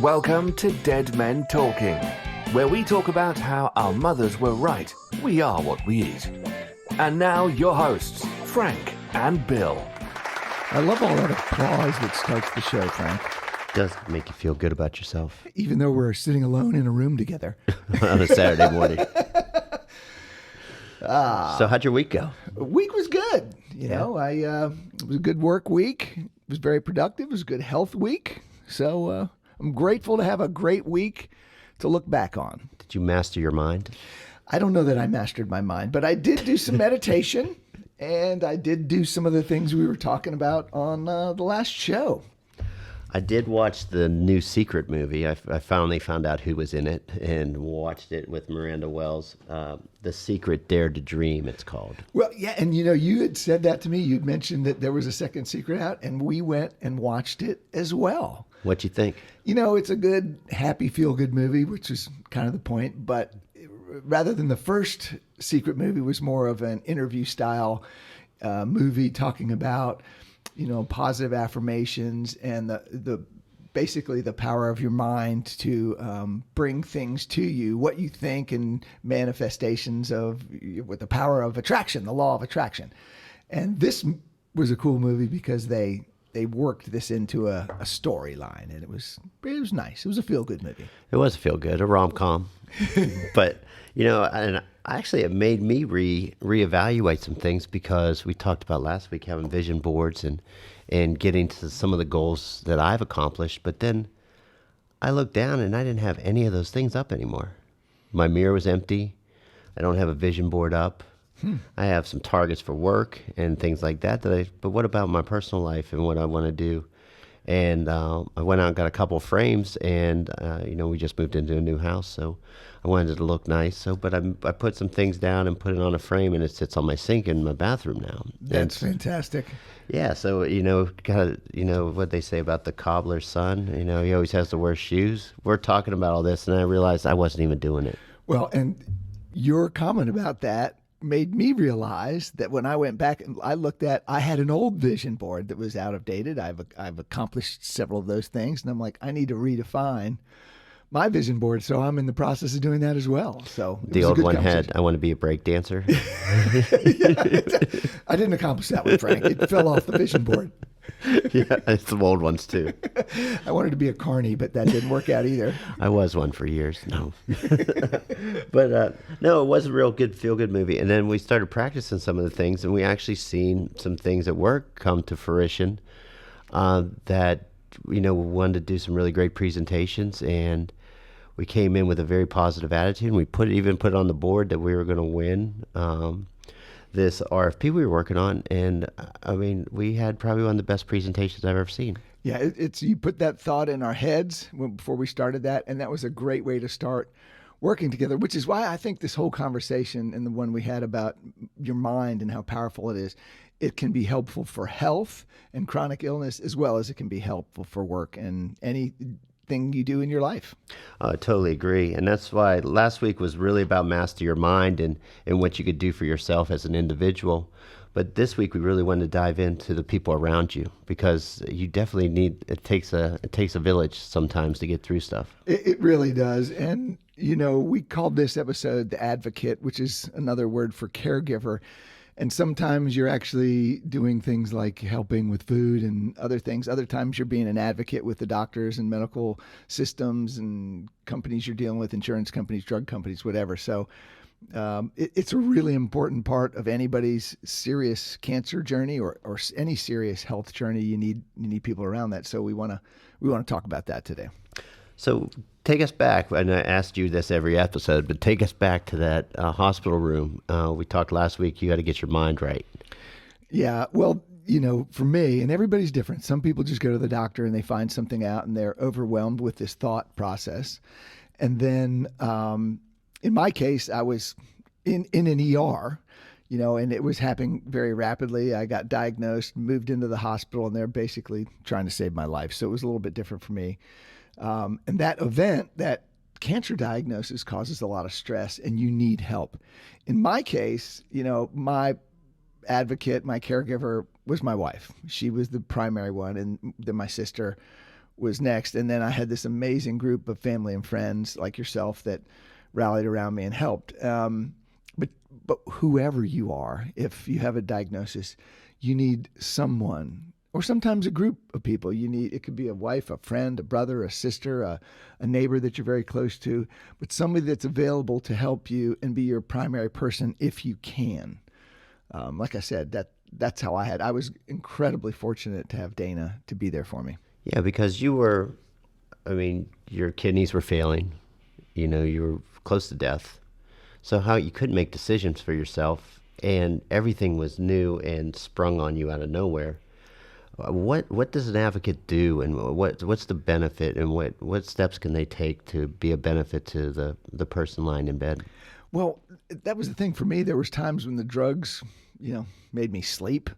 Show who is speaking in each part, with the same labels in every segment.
Speaker 1: Welcome to Dead Men Talking, where we talk about how our mothers were right. We are what we eat. And now your hosts, Frank and Bill.
Speaker 2: I love all that applause that starts the show, Frank.
Speaker 3: It does make you feel good about yourself.
Speaker 2: Even though we're sitting alone in a room together.
Speaker 3: On a Saturday morning. So how'd your week go?
Speaker 2: Week was good. You know, it was a good work week. It was very productive. It was a good health week. So I'm grateful to have a great week to look back on.
Speaker 3: Did you master your mind?
Speaker 2: I don't know that I mastered my mind, but I did do some meditation, and I did do some of the things we were talking about on the last show.
Speaker 3: I did watch the new Secret movie. I finally found out who was in it and watched it with Miranda Wells. The Secret Dare to Dream, it's called.
Speaker 2: Well, yeah, and you know, you had said that to me. You'd mentioned that there was a second Secret out, and we went and watched it as well.
Speaker 3: What'd you think?
Speaker 2: You know, it's a good, happy, feel-good movie, which is kind of the point. But rather than the first Secret movie was more of an interview-style movie talking about, you know, positive affirmations and the basically the power of your mind to bring things to you, what you think, and manifestations of with the power of attraction, the law of attraction. And this was a cool movie because they worked this into a storyline, and it was nice. It was a feel-good movie. It
Speaker 3: was a feel-good, a rom-com. But, you know, and actually it made me reevaluate some things because we talked about last week having vision boards and getting to some of the goals that I've accomplished. But then I looked down and I didn't have any of those things up anymore. My mirror was empty. I don't have a vision board up. I have some targets for work and things like that. But what about my personal life and what I want to do? And I went out and got a couple of frames, and you know, we just moved into a new house, so I wanted it to look nice. But I put some things down and put it on a frame, and it sits on my sink in my bathroom now.
Speaker 2: That's fantastic.
Speaker 3: Yeah, so you know, what they say about the cobbler's son. You know, he always has to wear shoes. We're talking about all this, and I realized I wasn't even doing it.
Speaker 2: Well, and your comment about that made me realize that when I went back and I had an old vision board that was out of dated. I've accomplished several of those things, and I'm like, I need to redefine my vision board. So I'm in the process of doing that as well. So
Speaker 3: the old one had, I want to be a break dancer.
Speaker 2: I didn't accomplish that one, Frank. It fell off the vision board.
Speaker 3: Yeah, it's the old ones too.
Speaker 2: I wanted to be a carny, but that didn't work out either.
Speaker 3: I was one for years. No, but no, it was a real good feel-good movie. And then we started practicing some of the things, and we actually seen some things at work come to fruition. That we wanted to do some really great presentations, and we came in with a very positive attitude. And we even put on the board that we were going to win this RFP we were working on, and I mean, we had probably one of the best presentations I've ever seen.
Speaker 2: Yeah, it's you put that thought in our heads before we started that, and that was a great way to start working together, which is why I think this whole conversation and the one we had about your mind and how powerful it is, it can be helpful for health and chronic illness as well as it can be helpful for work and anything you do in your life.
Speaker 3: I totally agree. And that's why last week was really about master your mind and what you could do for yourself as an individual. But this week we really wanted to dive into the people around you, because you definitely it takes a village sometimes to get through stuff.
Speaker 2: It really does. And, you know, we called this episode The Advocate, which is another word for caregiver. And sometimes you're actually doing things like helping with food and other things. Other times you're being an advocate with the doctors and medical systems and companies you're dealing with, insurance companies, drug companies, whatever. So it's a really important part of anybody's serious cancer journey or any serious health journey. You need people around that. So we want to talk about that today.
Speaker 3: So take us back, and I asked you this every episode, but take us back to that hospital room. We talked last week, you got to get your mind right.
Speaker 2: Yeah, well, you know, for me, and everybody's different. Some people just go to the doctor and they find something out and they're overwhelmed with this thought process. And then in my case, I was in an ER, you know, and it was happening very rapidly. I got diagnosed, moved into the hospital, and they're basically trying to save my life. So it was a little bit different for me. And that event, that cancer diagnosis, causes a lot of stress, and you need help. In my case, you know, my advocate, my caregiver was my wife. She was the primary one, and then my sister was next. And then I had this amazing group of family and friends like yourself that rallied around me and helped. But whoever you are, if you have a diagnosis, you need someone, or sometimes a group of people. It could be a wife, a friend, a brother, a sister, a neighbor that you're very close to, but somebody that's available to help you and be your primary person if you can. Like I said, that's how I was incredibly fortunate to have Dana to be there for me.
Speaker 3: Yeah, because your kidneys were failing. You were close to death. So how you couldn't make decisions for yourself, and everything was new and sprung on you out of nowhere. What does an advocate do, and what's the benefit, and what steps can they take to be a benefit to the person lying in bed?
Speaker 2: Well, that was the thing for me. There was times when the drugs, made me sleep,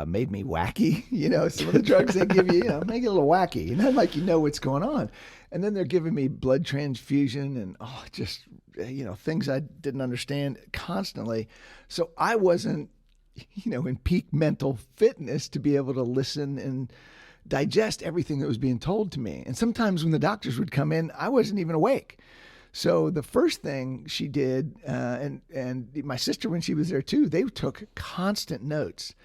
Speaker 2: made me wacky. Some of the drugs they give you, make it a little wacky. Not like what's going on. And then they're giving me blood transfusion and just things I didn't understand constantly. So I wasn't, in peak mental fitness to be able to listen and digest everything that was being told to me. And sometimes when the doctors would come in, I wasn't even awake. So the first thing she did, and my sister, when she was there too, they took constant notes.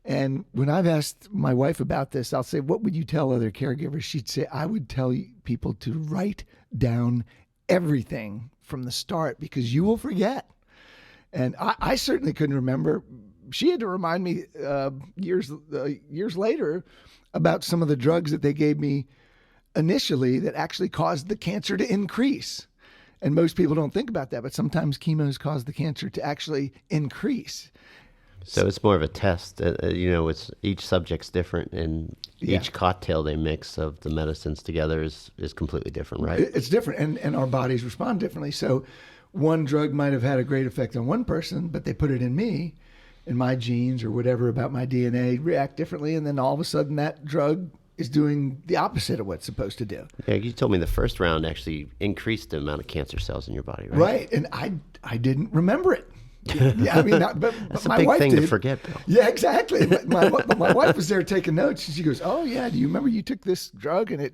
Speaker 2: And when I've asked my wife about this, I'll say, what would you tell other caregivers? She'd say, I would tell people to write down everything from the start because you will forget. And I certainly couldn't remember. She had to remind me years later about some of the drugs that they gave me initially that actually caused the cancer to increase. And most people don't think about that, but sometimes chemos cause the cancer to actually increase.
Speaker 3: So it's more of a test. It's each subject's different, and each cocktail they mix of the medicines together is completely different, right?
Speaker 2: It's different, and our bodies respond differently. So one drug might have had a great effect on one person, but they put it in me, and my genes or whatever about my DNA react differently, and then all of a sudden that drug is doing the opposite of what it's supposed to do.
Speaker 3: Yeah, you told me the first round actually increased the amount of cancer cells in your body, right?
Speaker 2: Right, and I didn't remember it. Yeah, but
Speaker 3: that's
Speaker 2: my
Speaker 3: a big
Speaker 2: wife
Speaker 3: thing
Speaker 2: did.
Speaker 3: to forget, Bill.
Speaker 2: Yeah, exactly. But my wife was there taking notes, and she goes, "Oh yeah, do you remember you took this drug and it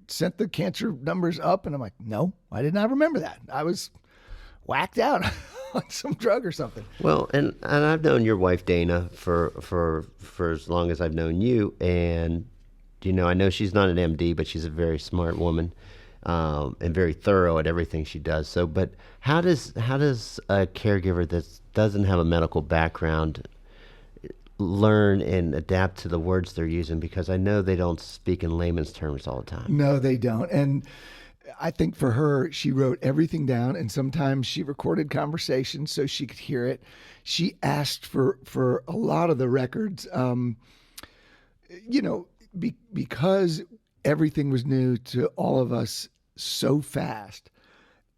Speaker 2: sent the cancer numbers up?" And I'm like, "No, I did not remember that. I was whacked out on some drug or something."
Speaker 3: Well, and I've known your wife Dana for as long as I've known you, and I know she's not an MD, but she's a very smart woman. And very thorough at everything she does. So, but how does a caregiver that doesn't have a medical background learn and adapt to the words they're using? Because I know they don't speak in layman's terms all the time.
Speaker 2: No, they don't. And I think for her, she wrote everything down, and sometimes she recorded conversations so she could hear it. She asked for a lot of the records, because everything was new to all of us so fast,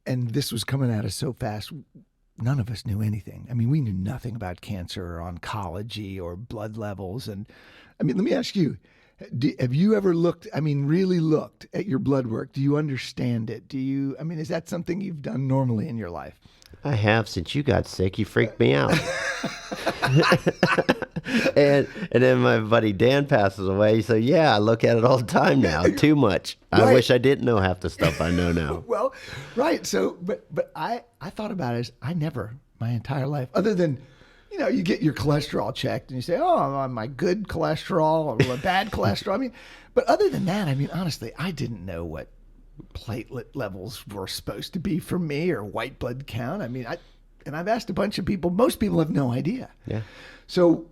Speaker 2: and this was coming at us so fast. None of us knew anything. I mean, we knew nothing about cancer or oncology or blood levels. And let me ask you, have you ever really looked at your blood work? Do you understand it? Is that something you've done normally in your life?
Speaker 3: I have. Since you got sick, you freaked me out. and then my buddy Dan passes away. So yeah, I look at it all the time now. Too much.
Speaker 2: Right.
Speaker 3: I wish I didn't know half the stuff I know now.
Speaker 2: Well, right. So, but I thought about it as I never, my entire life, other than, you get your cholesterol checked and you say, oh, am I good cholesterol or bad cholesterol? But other than that, honestly, I didn't know what platelet levels were supposed to be for me or white blood count. And I've asked a bunch of people. Most people have no idea.
Speaker 3: Yeah.
Speaker 2: So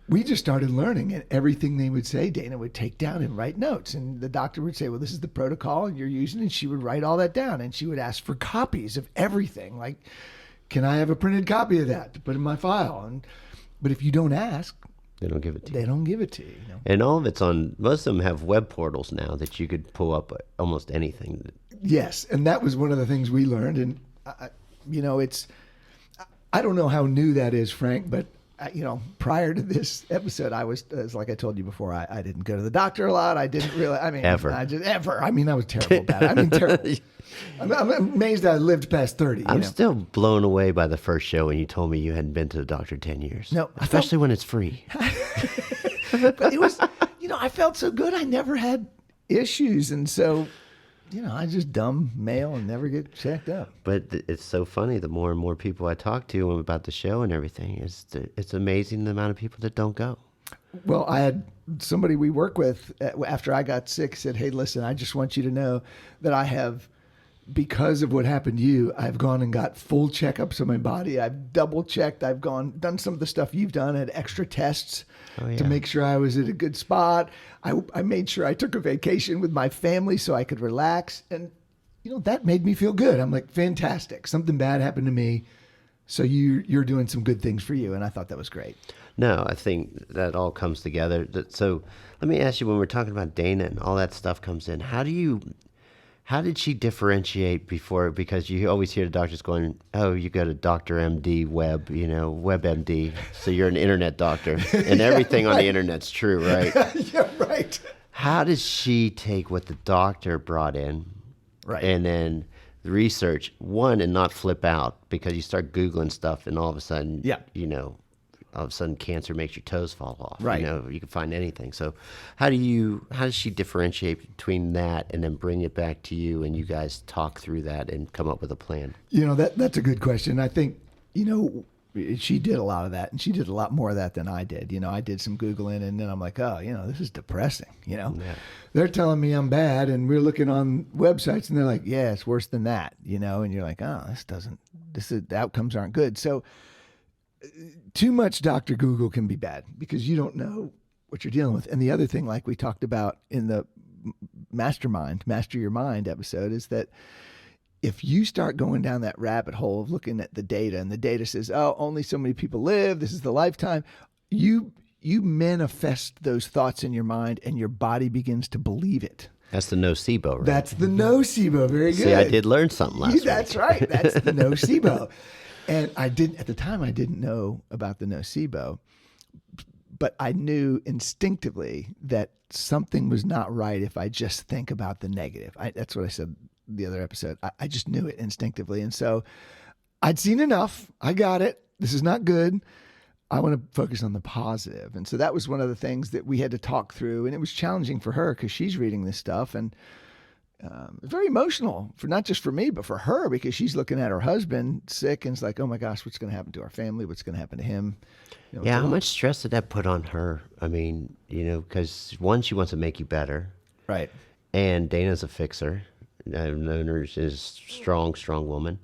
Speaker 2: we just started learning, and everything they would say, Dana would take down and write notes. And the doctor would say, well, this is the protocol and you're using it. And she would write all that down, and she would ask for copies of everything. Like, can I have a printed copy of that to put in my file? But if you don't ask,
Speaker 3: they don't give it to you.
Speaker 2: They don't give it to you.
Speaker 3: And all of it's on, most of them have web portals now that you could pull up almost anything.
Speaker 2: Yes. And that was one of the things we learned. And, I don't know how new that is, Frank, but prior to this episode, I was like I told you before, I didn't go to the doctor a lot. I didn't really,
Speaker 3: ever.
Speaker 2: I was terrible about it. Terrible. I'm amazed I lived past 30.
Speaker 3: I'm still blown away by the first show when you told me you hadn't been to the doctor 10 years.
Speaker 2: No.
Speaker 3: Especially when it's free.
Speaker 2: But it was, I felt so good. I never had issues. And so, I just dumb mail and never get checked up.
Speaker 3: But it's so funny. The more and more people I talk to about the show and everything, it's amazing the amount of people that don't go.
Speaker 2: Well, I had somebody we work with after I got sick said, "Hey, listen, I just want you to know that I have, because of what happened to you, I've gone and got full checkups of my body. I've double checked. I've done some of the stuff you've done, had extra tests to make sure I was at a good spot. I made sure I took a vacation with my family so I could relax. And, that made me feel good. I'm like, fantastic. Something bad happened to me. So you're doing some good things for you." And I thought that was great.
Speaker 3: No, I think that all comes together. So let me ask you, when we're talking about Dana and all that stuff comes in, how did she differentiate before? Because you always hear the doctors going, "Oh, you go to Dr. MD Web, WebMD, so you're an internet doctor, and everything on the internet's true, right?"
Speaker 2: Yeah, right.
Speaker 3: How does she take what the doctor brought in,
Speaker 2: Right.
Speaker 3: and then the research, and not flip out, because you start Googling stuff and all of a sudden,
Speaker 2: Yeah.
Speaker 3: all of a sudden cancer makes your toes fall off.
Speaker 2: Right.
Speaker 3: You can find anything. So how does she differentiate between that and then bring it back to you, and you guys talk through that and come up with a plan?
Speaker 2: That's a good question. I think, she did a lot of that, and she did a lot more of that than I did. I did some Googling, and then I'm like, oh, this is depressing.
Speaker 3: Yeah.
Speaker 2: They're telling me I'm bad, and we're looking on websites, and they're like, yeah, it's worse than that, and you're like, oh, the outcomes aren't good. So too much Dr. Google can be bad because you don't know what you're dealing with. And the other thing, like we talked about in the Master Your Mind episode, is that if you start going down that rabbit hole of looking at the data, and the data says, oh, only so many people live, this is the lifetime, you manifest those thoughts in your mind, and your body begins to believe it.
Speaker 3: That's the nocebo, right?
Speaker 2: That's the nocebo. Very good.
Speaker 3: See, I did learn something last week.
Speaker 2: That's right. That's the nocebo. And at the time, I didn't know about the nocebo, but I knew instinctively that something was not right if I just think about the negative. That's what I said the other episode. I just knew it instinctively. And so I'd seen enough. I got it. This is not good. I want to focus on the positive. And so that was one of the things that we had to talk through. And it was challenging for her because she's reading this stuff, and very emotional, not just for me, but for her, because she's looking at her husband sick, and it's like, oh my gosh, what's going to happen to our family? What's going to happen to him?
Speaker 3: Yeah, how much stress did that put on her? I mean, because one, she wants to make you better.
Speaker 2: Right.
Speaker 3: And Dana's a fixer. I've known her as a strong woman.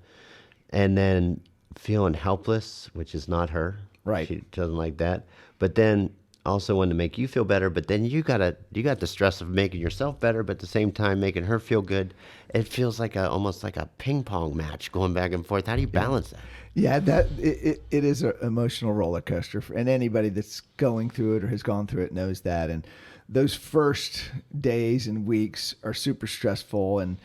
Speaker 3: And then feeling helpless, which is not her.
Speaker 2: Right.
Speaker 3: She doesn't like that. But then also wanting to make you feel better, but then you got the stress of making yourself better, but at the same time making her feel good. It feels like almost like a ping pong match going back and forth. How do you balance that?
Speaker 2: Yeah, it is an emotional roller coaster, and anybody that's going through it or has gone through it knows that. And those first days and weeks are super stressful. And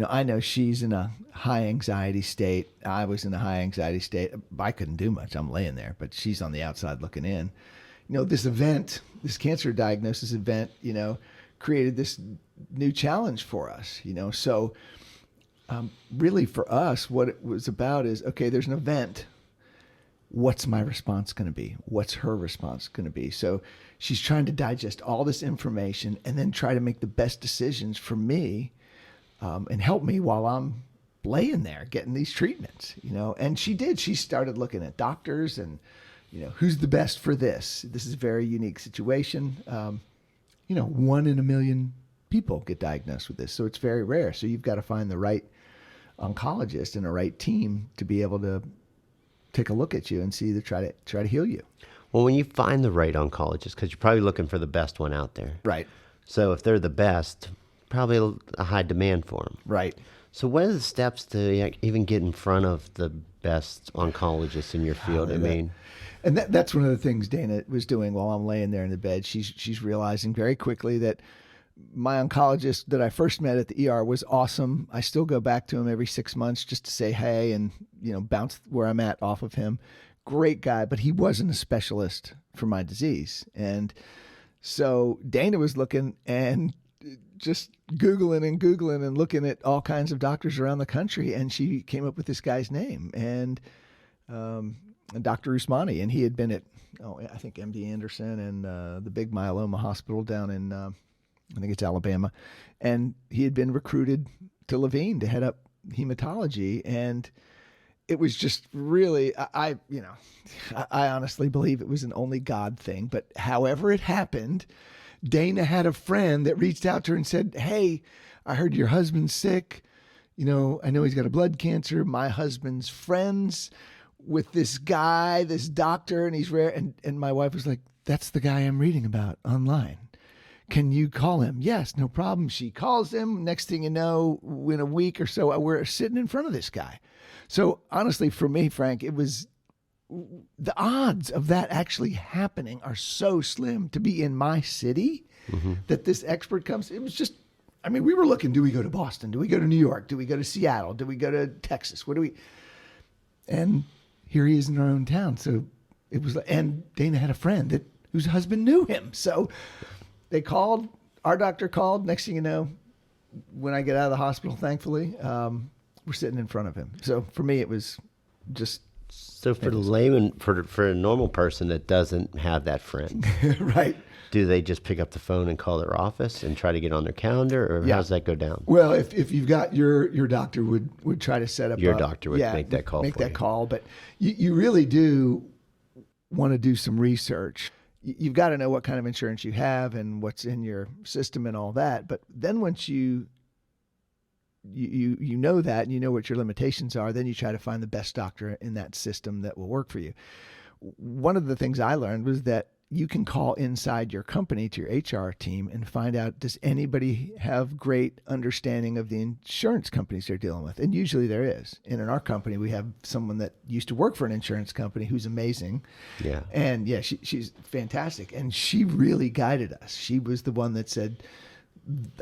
Speaker 2: I know she's in a high anxiety state. I was in a high anxiety state. I couldn't do much. I'm laying there, but she's on the outside looking in. This event, this cancer diagnosis event, created this new challenge for us, So really for us, what it was about is, okay, there's an event. What's my response going to be? What's her response going to be? So she's trying to digest all this information and then try to make the best decisions for me, and help me while I'm laying there getting these treatments, And she did. She started looking at doctors and, who's the best for this? This is a very unique situation. 1 in a million people get diagnosed with this, so it's very rare. So you've got to find the right oncologist and a right team to be able to take a look at you and see try to heal you.
Speaker 3: Well, when you find the right oncologist, because you're probably looking for the best one out there.
Speaker 2: Right.
Speaker 3: So if they're the best, probably a high demand for them.
Speaker 2: Right.
Speaker 3: So what are the steps to even get in front of the best oncologist in your field?
Speaker 2: And that's one of the things Dana was doing while I'm laying there in the bed. She's realizing very quickly that my oncologist that I first met at the ER was awesome. I still go back to him every 6 months just to say hey and, bounce where I'm at off of him. Great guy, but he wasn't a specialist for my disease. And so Dana was looking and just Googling and looking at all kinds of doctors around the country. And she came up with this guy's name, and Dr. Usmani. And he had been at, I think MD Anderson and the big myeloma hospital down in I think it's Alabama, and he had been recruited to Levine to head up hematology, and it was just really, I honestly believe it was an only God thing, but however it happened, Dana had a friend that reached out to her and said, "Hey, I heard your husband's sick. I know he's got a blood cancer. My husband's friends with this guy, this doctor, and he's rare." And my wife was like, "That's the guy I'm reading about online. Can you call him?" Yes, no problem. She calls him. Next thing you know, in a week or so, we're sitting in front of this guy. So honestly, for me, Frank, it was the odds of that actually happening are so slim to be in my city that this expert comes. It was just, we were looking, do we go to Boston? Do we go to New York? Do we go to Seattle? Do we go to Texas? And here he is in our own town. So it was, and Dana had a friend whose husband knew him. So they called, our doctor called. Next thing you know, when I get out of the hospital, thankfully, we're sitting in front of him. So for me, it was just.
Speaker 3: So for the layman, for a normal person that doesn't have that friend,
Speaker 2: right?
Speaker 3: Do they just pick up the phone and call their office and try to get on their calendar, or how does that go down?
Speaker 2: Well, if you've got your doctor would try to set up
Speaker 3: your doctor would make that call.
Speaker 2: Call, but you really do want to do some research. You've got to know what kind of insurance you have and what's in your system and all that. But then once you know that and you know what your limitations are, then you try to find the best doctor in that system that will work for you. One of the things I learned was that you can call inside your company to your HR team and find out, does anybody have great understanding of the insurance companies they're dealing with? And usually there is. And in our company, we have someone that used to work for an insurance company who's amazing.
Speaker 3: Yeah.
Speaker 2: And yeah, she's fantastic. And she really guided us. She was the one that said,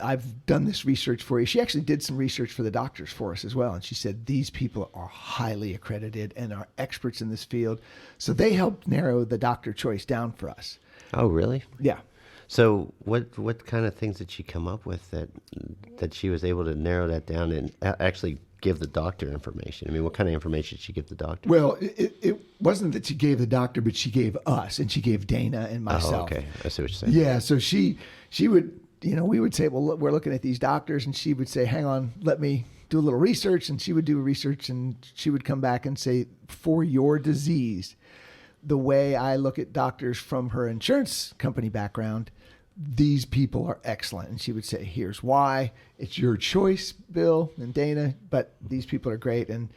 Speaker 2: I've done this research for you. She actually did some research for the doctors for us as well. And she said, these people are highly accredited and are experts in this field. So they helped narrow the doctor choice down for us.
Speaker 3: Oh, really?
Speaker 2: Yeah.
Speaker 3: So what kind of things did she come up with that she was able to narrow that down and actually give the doctor information? I mean, what kind of information did she give the doctor?
Speaker 2: Well, it wasn't that she gave the doctor, but she gave us, and she gave Dana and myself.
Speaker 3: Oh, okay. I see what you're saying.
Speaker 2: Yeah. So she would, we would say, well, we're looking at these doctors, and she would say, hang on, let me do a little research. And she would do research, and she would come back and say, for your disease, the way I look at doctors from her insurance company background, these people are excellent. And she would say, here's why. It's your choice, Bill and Dana, but these people are great. And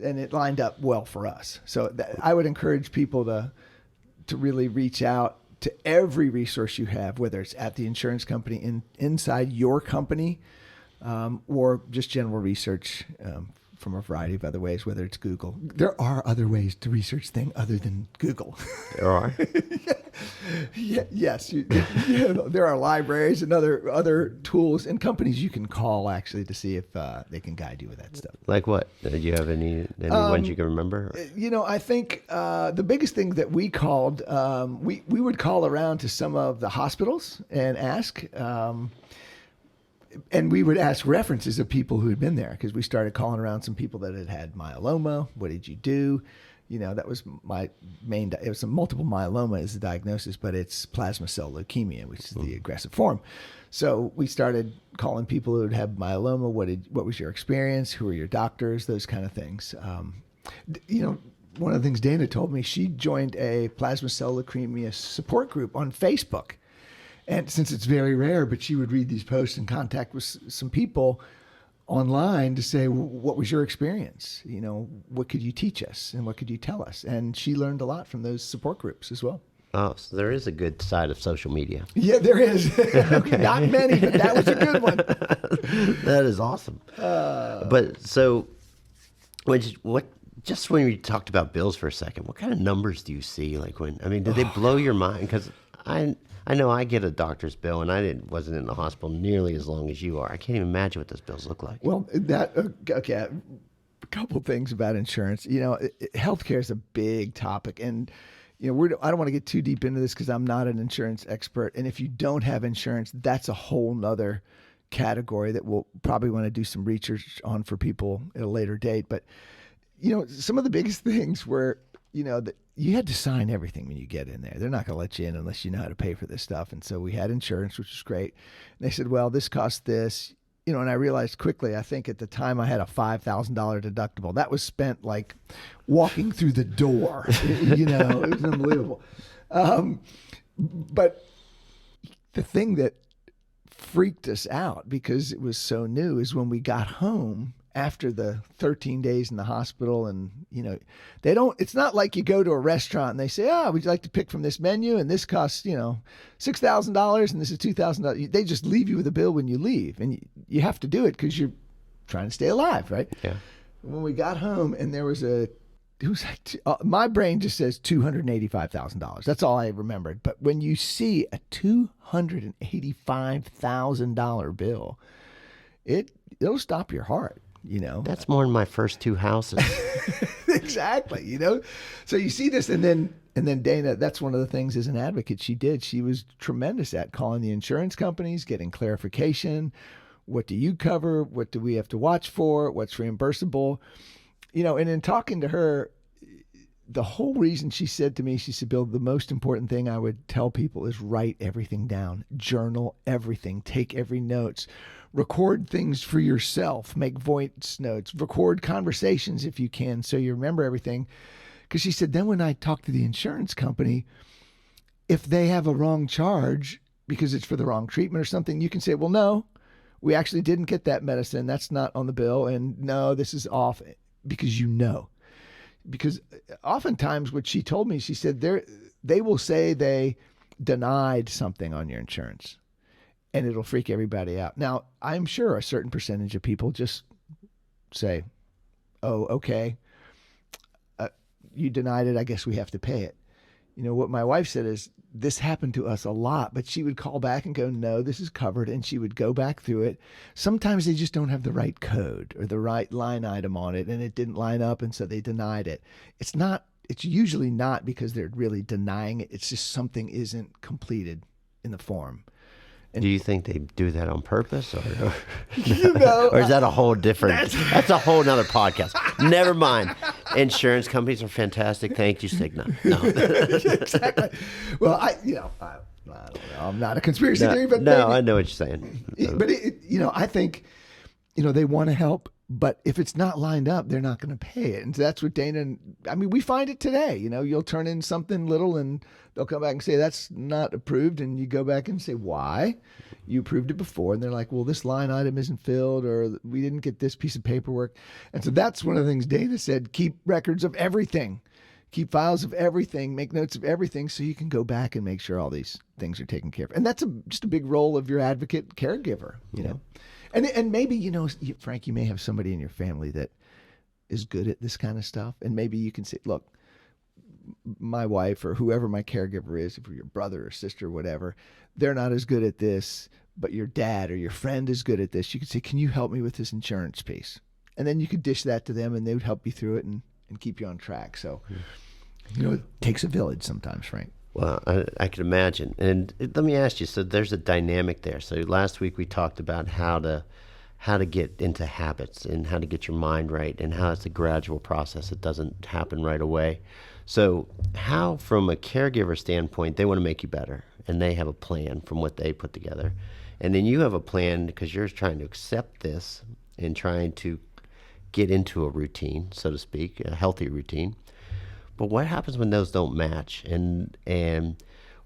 Speaker 2: it lined up well for us. So I would encourage people to really reach out to every resource you have, whether it's at the insurance company, inside your company, or just general research from a variety of other ways, whether it's Google. There are other ways to research things other than Google.
Speaker 3: There are?
Speaker 2: Yes. There are libraries and other tools and companies you can call actually to see if they can guide you with that stuff.
Speaker 3: Like what? Do you have any ones you can remember?
Speaker 2: I think the biggest thing that we called, we would call around to some of the hospitals and ask, and we would ask references of people who had been there, because we started calling around some people that had myeloma. What did you do? That was my main, it was a multiple myeloma is the diagnosis, but it's plasma cell leukemia, which is the aggressive form. So we started calling people who had myeloma. What was your experience? Who were your doctors? Those kind of things. One of the things Dana told me, she joined a plasma cell leukemia support group on Facebook. And since it's very rare, but she would read these posts and contact with some people online to say, what was your experience? What could you teach us and what could you tell us? And she learned a lot from those support groups as well.
Speaker 3: Oh, so there is a good side of social media.
Speaker 2: Yeah, there is. Okay. Not many, but that was a good one.
Speaker 3: That is awesome. But so, just when we talked about bills for a second, what kind of numbers do you see? Did they blow your mind? Because I know I get a doctor's bill, and I wasn't in the hospital nearly as long as you are. I can't even imagine what those bills look like.
Speaker 2: Well, okay, a couple things about insurance. Healthcare is a big topic, and I don't want to get too deep into this because I'm not an insurance expert. And if you don't have insurance, that's a whole nother category that we'll probably want to do some research on for people at a later date. But some of the biggest things were, you had to sign everything when you get in there. They're not going to let you in unless you know how to pay for this stuff. And so we had insurance, which was great. And they said, well, this costs this, and I realized quickly, I think at the time I had a $5,000 deductible. That was spent like walking through the door. It was unbelievable. But the thing that freaked us out because it was so new is when we got home after the 13 days in the hospital, and it's not like you go to a restaurant and they say, would you like to pick from this menu, and this costs $6,000 and this is $2,000. They just leave you with a bill when you leave, and you have to do it because you're trying to stay alive, right?
Speaker 3: Yeah.
Speaker 2: When we got home and there was my brain just says $285,000. That's all I remembered. But when you see a $285,000 bill, it'll stop your heart.
Speaker 3: That's more than my first 2 houses.
Speaker 2: Exactly. So you see this, and then Dana, that's one of the things as an advocate she did. She was tremendous at calling the insurance companies, getting clarification. What do you cover? What do we have to watch for? What's reimbursable? And in talking to her, the whole reason she said to me, she said, Bill, the most important thing I would tell people is write everything down, journal everything, take every notes. Record things for yourself, make voice notes, record conversations if you can so you remember everything. Because she said, then when I talk to the insurance company, if they have a wrong charge because it's for the wrong treatment or something, you can say, well, no, we actually didn't get that medicine. That's not on the bill. And no, this is off, because Because oftentimes what she told me, she said they will say they denied something on your insurance. And it'll freak everybody out. Now, I'm sure a certain percentage of people just say, oh, okay, you denied it. I guess we have to pay it. What my wife said is this happened to us a lot, but she would call back and go, no, this is covered. And she would go back through it. Sometimes they just don't have the right code or the right line item on it, and it didn't line up, and so they denied it. It's usually not because they're really denying it. It's just something isn't completed in the form.
Speaker 3: Do you think they do that on purpose, or or is that a whole different? That's a whole nother podcast. Never mind. Insurance companies are fantastic. Thank you, Cigna. No.
Speaker 2: Exactly. Well, I don't know. I'm not a conspiracy theory, but
Speaker 3: I know what you're saying.
Speaker 2: But I think, they want to help, but if it's not lined up, they're not going to pay it. And that's what we find it today. You'll turn in something little and they'll come back and say, that's not approved. And you go back and say, why? You approved it before. And they're like, well, this line item isn't filled, or we didn't get this piece of paperwork. And so that's one of the things Dana said, keep records of everything, keep files of everything, make notes of everything so you can go back and make sure all these things are taken care of. And that's just a big role of your advocate caregiver, know. And maybe, Frank, you may have somebody in your family that is good at this kind of stuff. And maybe you can say, look, my wife or whoever my caregiver is, if you're your brother or sister or whatever, they're not as good at this, but your dad or your friend is good at this. You could say, can you help me with this insurance piece? And then you could dish that to them and they would help you through it and keep you on track. So, it takes a village sometimes, Frank.
Speaker 3: Well, I can imagine. And let me ask you, so there's a dynamic there. So last week we talked about how to get into habits and how to get your mind right, and how it's a gradual process. It doesn't happen right away. So how, from a caregiver standpoint, they want to make you better, and they have a plan from what they put together. And then you have a plan because you're trying to accept this and trying to get into a routine, so to speak, a healthy routine. But what happens when those don't match, and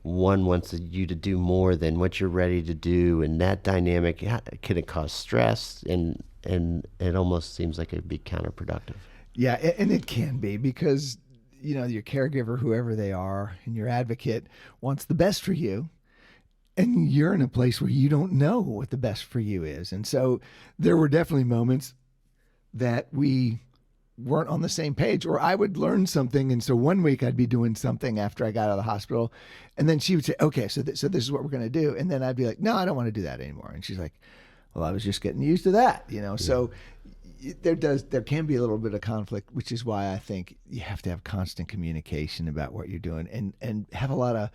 Speaker 3: one wants you to do more than what you're ready to do, and that dynamic, can it cause stress, and it almost seems like it'd be counterproductive?
Speaker 2: Yeah, and it can be, because your caregiver, whoever they are, and your advocate wants the best for you, and you're in a place where you don't know what the best for you is. And so there were definitely moments that we weren't on the same page, or I would learn something. And so one week I'd be doing something after I got out of the hospitaal, and then she would say, okay, so this is what we're going to do. And then I'd be like, no, I don't want to do that anymore. And she's like, well, I was just getting used to that, Yeah. So there can be a little bit of conflict, which is why I think you have to have constant communication about what you're doing, and have a lot of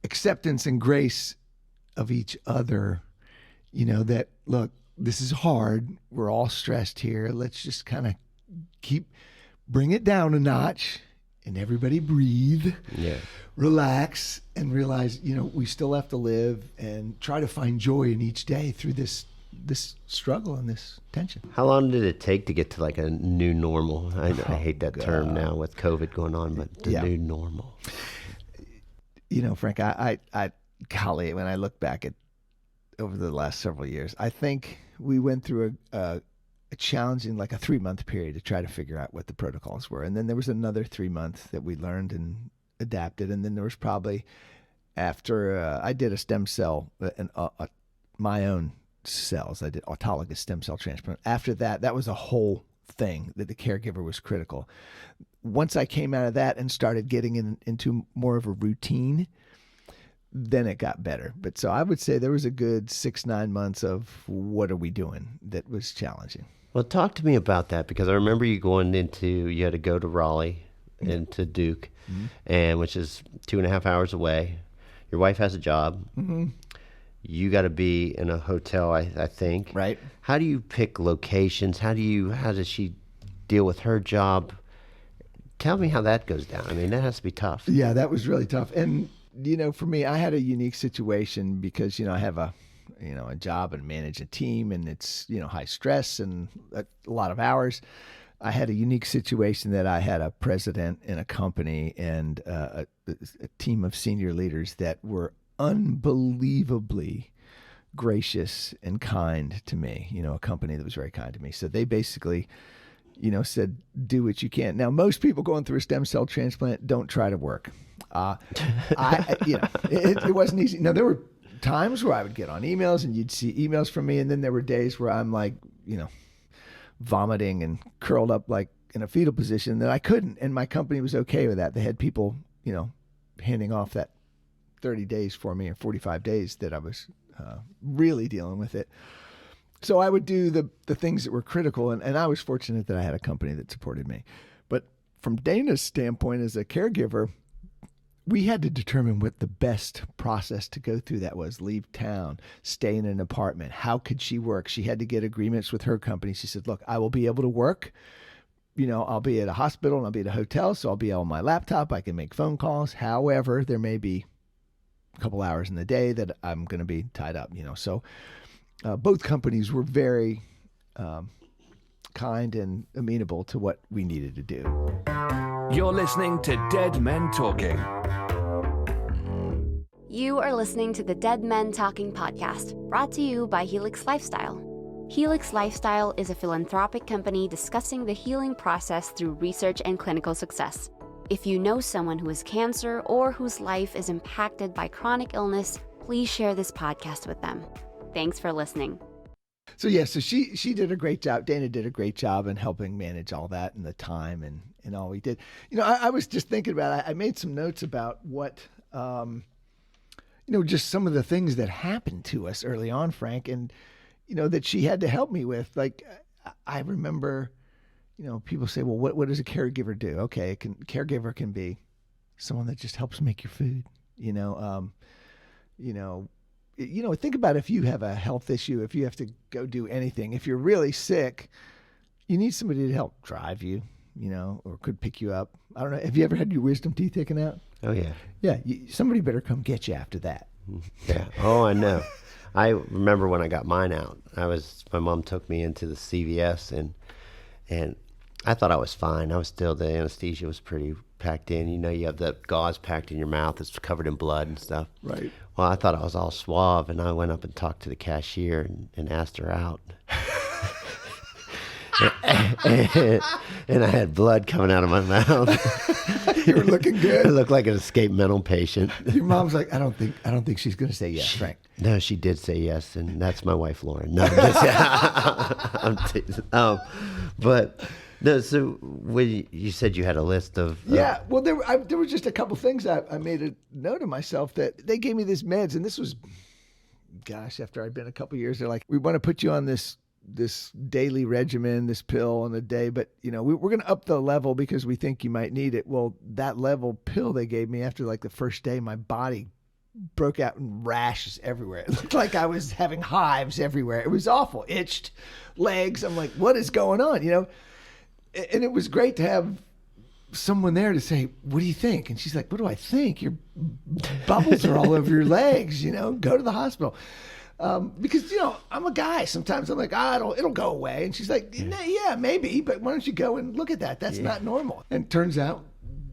Speaker 2: acceptance and grace of each other, that, look, this is hard. We're all stressed here. Let's just kind of bring it down a notch and everybody breathe,
Speaker 3: Yeah.
Speaker 2: relax, and realize, we still have to live and try to find joy in each day through this struggle and this tension.
Speaker 3: How long did it take to get to like a new normal? I hate that term now with COVID going on, but the new normal.
Speaker 2: Frank, I golly, when I look back at over the last several years, I think we went through a challenging, like a 3-month period to try to figure out what the protocols were. And then there was another 3 months that we learned and adapted. And then there was probably after I did a stem cell, my own cells. I did autologous stem cell transplant. After that was a whole thing that the caregiver was critical. Once I came out of that and started getting into more of a routine, then it got better. But so I would say there was a good 6-9 months of what are we doing that was challenging.
Speaker 3: Well, talk to me about that, because I remember you you had to go to Raleigh and to Duke, and which is 2.5 hours away. Your wife has a job. Mm-hmm. You got to be in a hotel, I think.
Speaker 2: Right.
Speaker 3: How do you pick locations? How does she deal with her job? Tell me how that goes down. I mean, that has to be tough.
Speaker 2: Yeah, that was really tough. And, for me, I had a unique situation because, I have a job and manage a team, and it's, high stress and a lot of hours. I had a unique situation that I had a president in a company and a team of senior leaders that were unbelievably gracious and kind to me, a company that was very kind to me. So they basically, said, do what you can. Now, most people going through a stem cell transplant don't try to work. It wasn't easy. Now, there were times where I would get on emails and you'd see emails from me. And then there were days where I'm like, vomiting and curled up like in a fetal position that I couldn't. And my company was okay with that. They had people, handing off that 30 days for me, or 45 days that I was really dealing with it. So I would do the things that were critical, and I was fortunate that I had a company that supported me. But from Dana's standpoint as a caregiver, we had to determine what the best process to go through that was. Leave town, stay in an apartment. How could she work? She had to get agreements with her company. She said, look, I will be able to work. I'll be at a hospital and I'll be at a hotel, so I'll be on my laptop. I can make phone calls. However, there may be a couple hours in the day that I'm going to be tied up, So both companies were very kind and amenable to what we needed to do.
Speaker 1: You're listening to Dead Men Talking.
Speaker 4: You are listening to the Dead Men Talking podcast, brought to you by Helix Lifestyle. Helix Lifestyle is a philanthropic company discussing the healing process through research and clinical success. If you know someone who has cancer or whose life is impacted by chronic illness, please share this podcast with them. Thanks for listening.
Speaker 2: So she did a great job. Dana did a great job in helping manage all that and the time and all we did. I was just thinking about it. I made some notes about what, just some of the things that happened to us early on, Frank, and, that she had to help me with. Like, I remember, people say, well, what does a caregiver do? Okay, caregiver can be someone that just helps make your food, think about if you have a health issue, if you have to go do anything, if you're really sick, you need somebody to help drive you, or could pick you up. I don't know. Have you ever had your wisdom teeth taken out?
Speaker 3: Oh, yeah.
Speaker 2: Yeah. Somebody better come get you after that.
Speaker 3: Yeah. Oh, I know. I remember when I got mine out, my mom took me into the CVS and I thought I was fine. The anesthesia was pretty packed in. You have the gauze packed in your mouth. It's covered in blood and stuff.
Speaker 2: Right.
Speaker 3: Well, I thought I was all suave, and I went up and talked to the cashier and asked her out. and I had blood coming out of my mouth.
Speaker 2: You were looking good.
Speaker 3: I looked like an escaped mental patient.
Speaker 2: Your mom's like, I don't think she's going to say yes, Frank.
Speaker 3: No, she did say yes, and that's my wife, Lauren. No, I'm teasing. But no. So when you said you had a list of
Speaker 2: well, there were just a couple things I made a note of myself that they gave me these meds, and this was, after I'd been a couple years, they're like, we want to put you on this daily regimen, this pill on a day, but we're going to up the level because we think you might need it. Well, that level pill they gave me after like the first day, my body broke out in rashes everywhere. It looked like I was having hives everywhere. It was awful. Itched legs. I'm like, what is going on? And it was great to have someone there to say, what do you think? And she's like, what do I think? Your bubbles are all over your legs, go to the hospital. Because, I'm a guy. Sometimes I'm like, it'll go away. And she's like, yeah, maybe, but why don't you go and look at that? That's not normal. And it turns out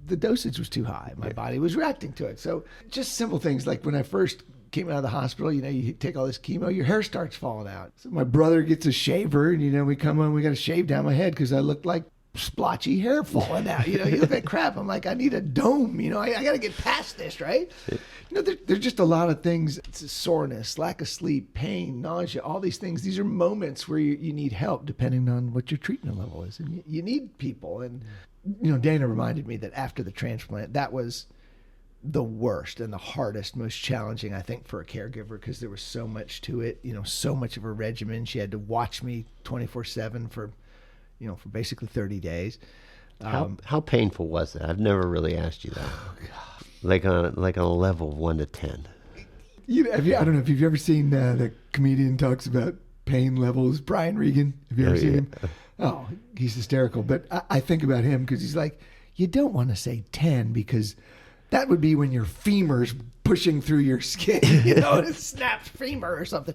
Speaker 2: the dosage was too high. My body was reacting to it. So just simple things like when I first came out of the hospital, you take all this chemo, your hair starts falling out. So my brother gets a shaver and, we come home, we got to shave down my head because I looked like splotchy hair falling out. You look like crap. I'm like, I need a dome. I got to get past this, right? There's just a lot of things. It's soreness, lack of sleep, pain, nausea, all these things. These are moments where you need help depending on what your treatment level is. And you need people. And, Dana reminded me that after the transplant, that was the worst and the hardest, most challenging, I think, for a caregiver because there was so much to it, so much of a regimen. She had to watch me 24/7 for basically 30 days.
Speaker 3: How painful was it? I've never really asked you that. Oh, God. Like on a level of 1 to 10.
Speaker 2: I don't know if you've ever seen the comedian talks about pain levels, Brian Regan. Have you ever seen him? Oh, he's hysterical. But I think about him because he's like, you don't want to say 10 because that would be when your femur's pushing through your skin, and it snaps femur or something.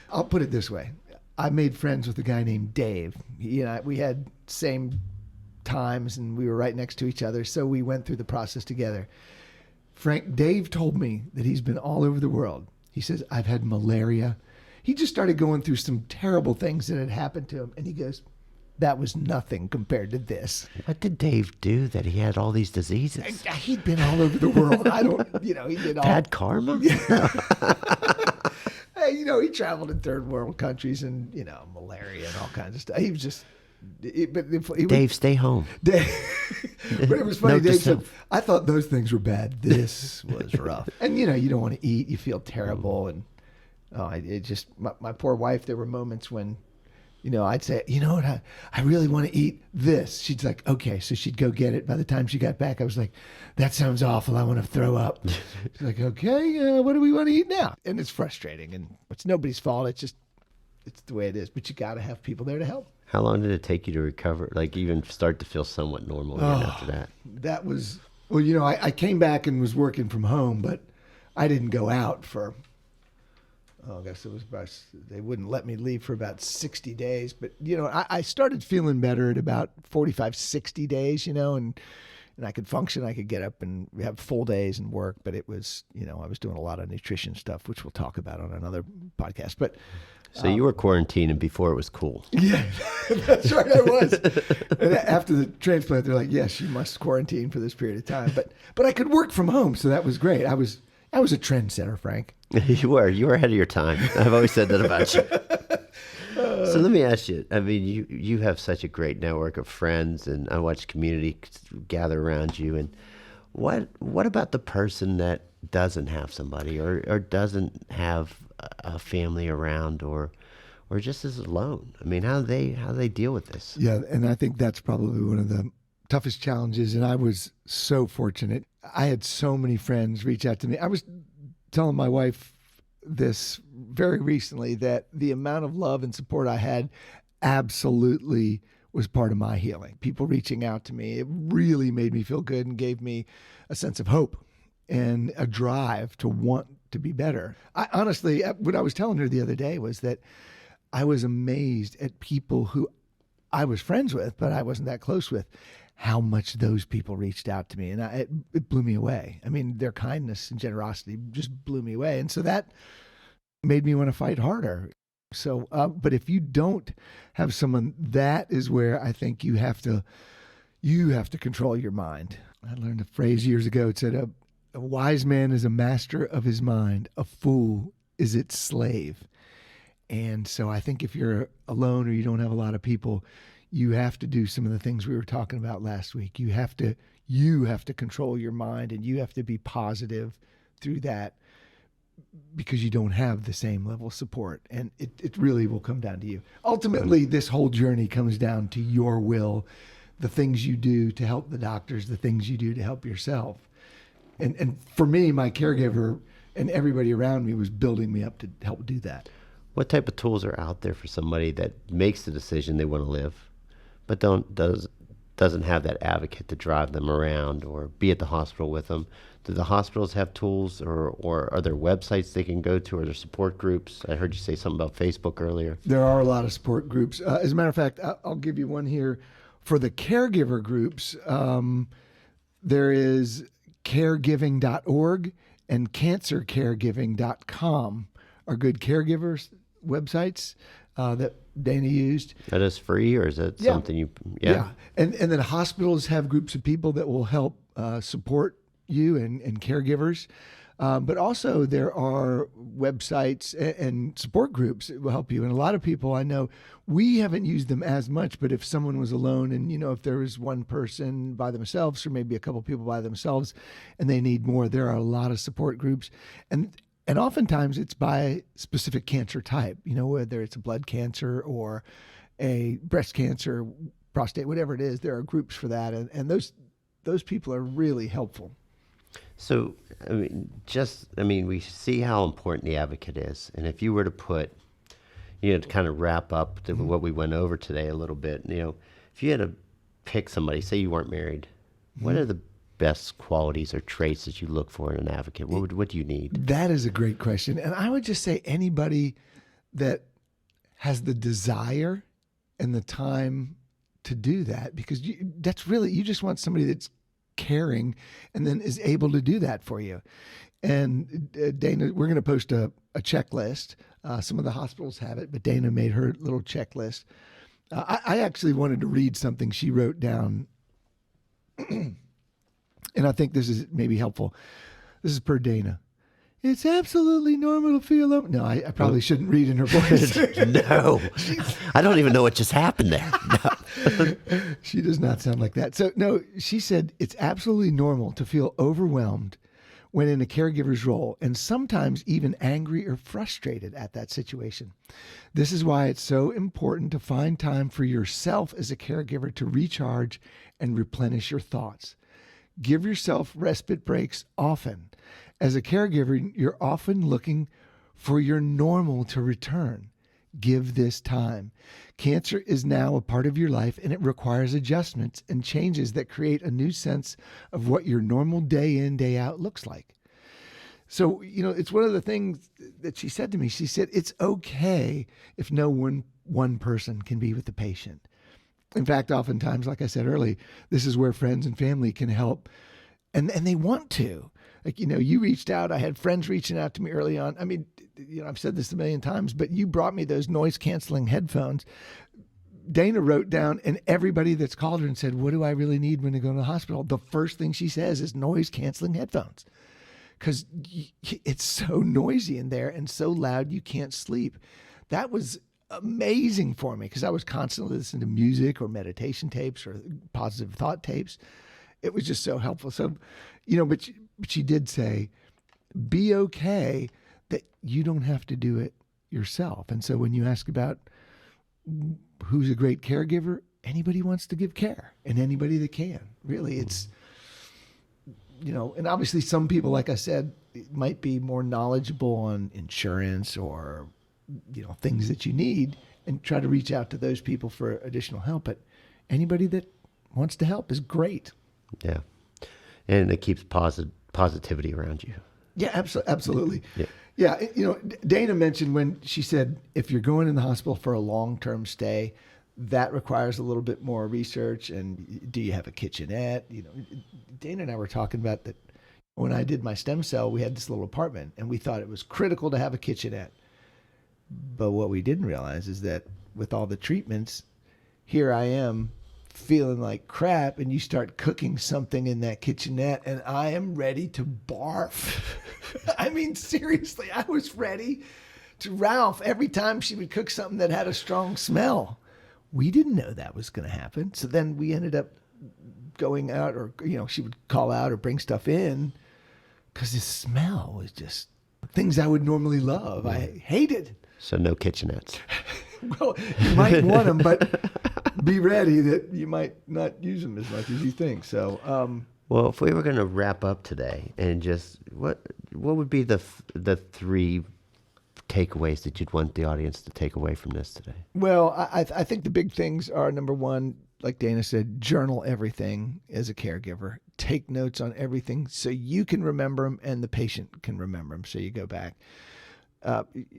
Speaker 2: I'll put it this way. I made friends with a guy named Dave. We had same times and we were right next to each other. So we went through the process together. Frank, Dave told me that he's been all over the world. He says, I've had malaria. He just started going through some terrible things that had happened to him. And he goes, that was nothing compared to this.
Speaker 3: What did Dave do that he had all these diseases?
Speaker 2: He'd been all over the world. He did all.
Speaker 3: Bad karma?
Speaker 2: Hey, he traveled in third world countries and, malaria and all kinds of stuff. He was just,
Speaker 3: Dave, stay home.
Speaker 2: But it was funny. Dave said, I thought those things were bad. This was rough. And, you don't want to eat. You feel terrible. And my poor wife, there were moments when, I'd say, what, I really want to eat this. She's like, okay. So she'd go get it. By the time she got back, I was like, that sounds awful. I want to throw up. She's like, okay, what do we want to eat now? And it's frustrating. And it's nobody's fault. It's the way it is. But you got to have people there to help.
Speaker 3: How long did it take you to recover, like even start to feel somewhat normal again after that?
Speaker 2: That was, I came back and was working from home, but I didn't go out for, I guess it was about, they wouldn't let me leave for about 60 days. But, I started feeling better at about 45, 60 days, and I could function. I could get up and have full days and work. But it was, I was doing a lot of nutrition stuff, which we'll talk about on another podcast. But
Speaker 3: so you were quarantining before it was cool.
Speaker 2: Yeah, that's right, I was. And after the transplant, they're like, yes, you must quarantine for this period of time. But I could work from home, so that was great. I was a trendsetter, Frank.
Speaker 3: You were ahead of your time. I've always said that about you. So let me ask you, I mean, you have such a great network of friends, and I watch community gather around you. And what about the person that doesn't have somebody or doesn't have a family around or just is alone? I mean, how do they deal with this?
Speaker 2: Yeah, and I think that's probably one of the toughest challenges. And I was so fortunate. I had so many friends reach out to me. I was telling my wife this very recently that the amount of love and support I had absolutely was part of my healing. People reaching out to me, it really made me feel good and gave me a sense of hope and a drive to want to be better. I honestly, what I was telling her the other day was that I was amazed at people who I was friends with, but I wasn't that close with, how much those people reached out to me. And it blew me away. I mean, their kindness and generosity just blew me away. And so that made me want to fight harder. So, but if you don't have someone, that is where I think you have to control your mind. I learned a phrase years ago. It said, a wise man is a master of his mind. A fool is its slave. And so I think if you're alone or you don't have a lot of people, you have to do some of the things we were talking about last week. You have to control your mind, and you have to be positive through that because you don't have the same level of support. And it really will come down to you. Ultimately, this whole journey comes down to your will, the things you do to help the doctors, the things you do to help yourself. And for me, my caregiver and everybody around me was building me up to help do that.
Speaker 3: What type of tools are out there for somebody that makes the decision they want to live, but doesn't doesn't have that advocate to drive them around or be at the hospital with them. Do the hospitals have tools, or are there websites they can go to? Are there support groups? I heard you say something about Facebook earlier.
Speaker 2: There are a lot of support groups. As a matter of fact, I'll give you one here. For the caregiver groups, there is caregiving.org and cancercaregiving.com are good caregivers websites that Dana used.
Speaker 3: That is free, or is that something you...
Speaker 2: Yeah. And then hospitals have groups of people that will help support you and caregivers. But also there are websites and support groups that will help you. And a lot of people I know, we haven't used them as much, but if someone was alone and, if there was one person by themselves or maybe a couple people by themselves and they need more, there are a lot of support groups. And oftentimes it's by specific cancer type, whether it's a blood cancer or a breast cancer, prostate, whatever it is, there are groups for that. And those people are really helpful.
Speaker 3: So, we see how important the advocate is. And if you were to put, to kind of wrap up what we went over today a little bit, if you had to pick somebody, say you weren't married, what are the best qualities or traits that you look for in an advocate? What do you need?
Speaker 2: That is a great question. And I would just say anybody that has the desire and the time to do that, because you just want somebody that's caring and then is able to do that for you. And Dana, we're going to post a checklist. Some of the hospitals have it, but Dana made her little checklist. I actually wanted to read something she wrote down, and I think this is maybe helpful. This is per Dana. It's absolutely normal to feel low. No, I probably shouldn't read in her voice.
Speaker 3: No, I don't even know what just happened there. No.
Speaker 2: She does not sound like that. So no, she said it's absolutely normal to feel overwhelmed when in a caregiver's role, and sometimes even angry or frustrated at that situation. This is why it's so important to find time for yourself as a caregiver to recharge and replenish your thoughts. Give yourself respite breaks often. As a caregiver, you're often looking for your normal to return. Give this time. Cancer is now a part of your life, and it requires adjustments and changes that create a new sense of what your normal day in, day out looks like. So, it's one of the things that she said to me. She said, it's okay if no one person can be with the patient. In fact, oftentimes, like I said earlier, this is where friends and family can help, and they want to. Like, you reached out. I had friends reaching out to me early on. I mean, I've said this a million times, but you brought me those noise canceling headphones. Dana wrote down, and everybody that's called her and said, what do I really need when I go to the hospital? The first thing she says is noise canceling headphones, because it's so noisy in there and so loud you can't sleep. That was amazing for me because I was constantly listening to music or meditation tapes or positive thought tapes. It was just so helpful. So, but she did say, be okay that you don't have to do it yourself. And so when you ask about who's a great caregiver, anybody wants to give care, and anybody that can. Really, it's, and obviously some people, like I said, might be more knowledgeable on insurance or, things that you need, and try to reach out to those people for additional help. But anybody that wants to help is great.
Speaker 3: Yeah. And it keeps positivity around you.
Speaker 2: Yeah, absolutely. Yeah. Dana mentioned when she said, if you're going in the hospital for a long-term stay, that requires a little bit more research. And do you have a kitchenette? Dana and I were talking about that when I did my stem cell, we had this little apartment and we thought it was critical to have a kitchenette. But what we didn't realize is that with all the treatments, here I am feeling like crap, and you start cooking something in that kitchenette and I am ready to barf. I mean, seriously, I was ready to Ralph every time she would cook something that had a strong smell. We didn't know that was going to happen. So then we ended up going out, or, she would call out or bring stuff in because the smell was just things I would normally love. I hated.
Speaker 3: So no kitchenettes.
Speaker 2: Well, you might want them, but be ready that you might not use them as much as you think. So,
Speaker 3: well, if we were going to wrap up today, and just what would be the three takeaways that you'd want the audience to take away from this today?
Speaker 2: Well, I think the big things are, number one, like Dana said, journal everything as a caregiver. Take notes on everything so you can remember them and the patient can remember them. So you go back.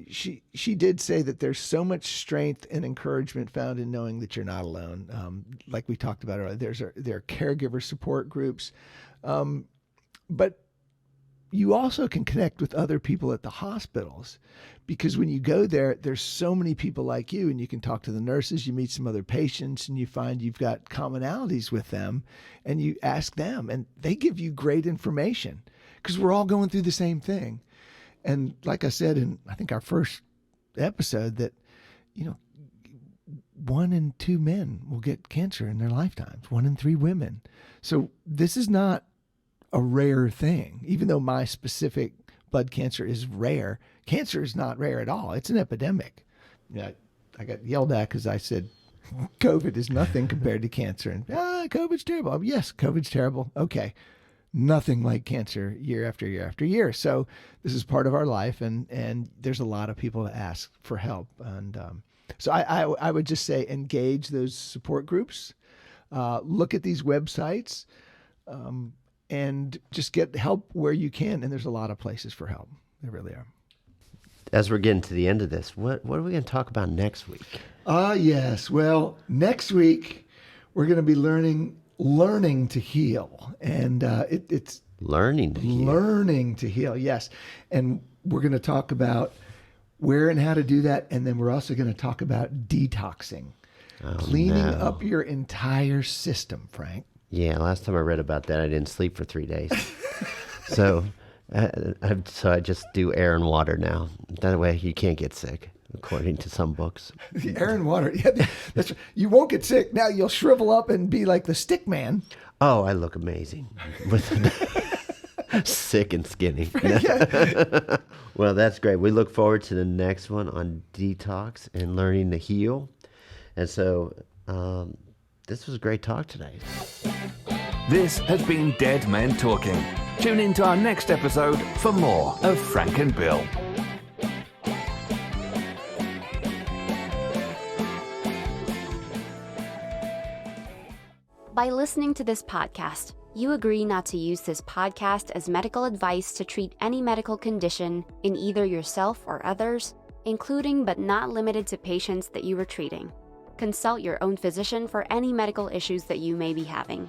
Speaker 2: She did say that there's so much strength and encouragement found in knowing that you're not alone. Like we talked about earlier, there are caregiver support groups, but you also can connect with other people at the hospitals, because when you go there, there's so many people like you, and you can talk to the nurses, you meet some other patients, and you find you've got commonalities with them, and you ask them, and they give you great information because we're all going through the same thing. And like I said in, I think, our first episode, that, 1 in 2 men will get cancer in their lifetimes, 1 in 3 women. So this is not a rare thing. Even though my specific blood cancer is rare, cancer is not rare at all. It's an epidemic. I got yelled at because I said COVID is nothing compared to cancer. And COVID's terrible. Yes, COVID's terrible. Okay. Nothing like cancer year after year after year. So this is part of our life, and there's a lot of people to ask for help. And so I would just say engage those support groups, look at these websites, and just get help where you can. And there's a lot of places for help. There really are.
Speaker 3: As we're getting to the end of this, what are we going to talk about next week?
Speaker 2: Yes. Well, next week we're going to be learning to heal, and it's
Speaker 3: learning
Speaker 2: to heal. Yes. And we're going to talk about where and how to do that. And then we're also going to talk about detoxing, cleaning up your entire system, Frank.
Speaker 3: Yeah. Last time I read about that, I didn't sleep for 3 days. So I just do air and water now. That way you can't get sick, according to some books.
Speaker 2: Air and water. Yeah, that's, you won't get sick. Now you'll shrivel up and be like the stick man.
Speaker 3: Oh, I look amazing. Sick and skinny. Well, that's great. We look forward to the next one on detox and learning to heal. And so this was a great talk today.
Speaker 1: This has been Dead Men Talking. Tune in to our next episode for more of Frank and Bill.
Speaker 4: By listening to this podcast, you agree not to use this podcast as medical advice to treat any medical condition in either yourself or others, including but not limited to patients that you are treating. Consult your own physician for any medical issues that you may be having.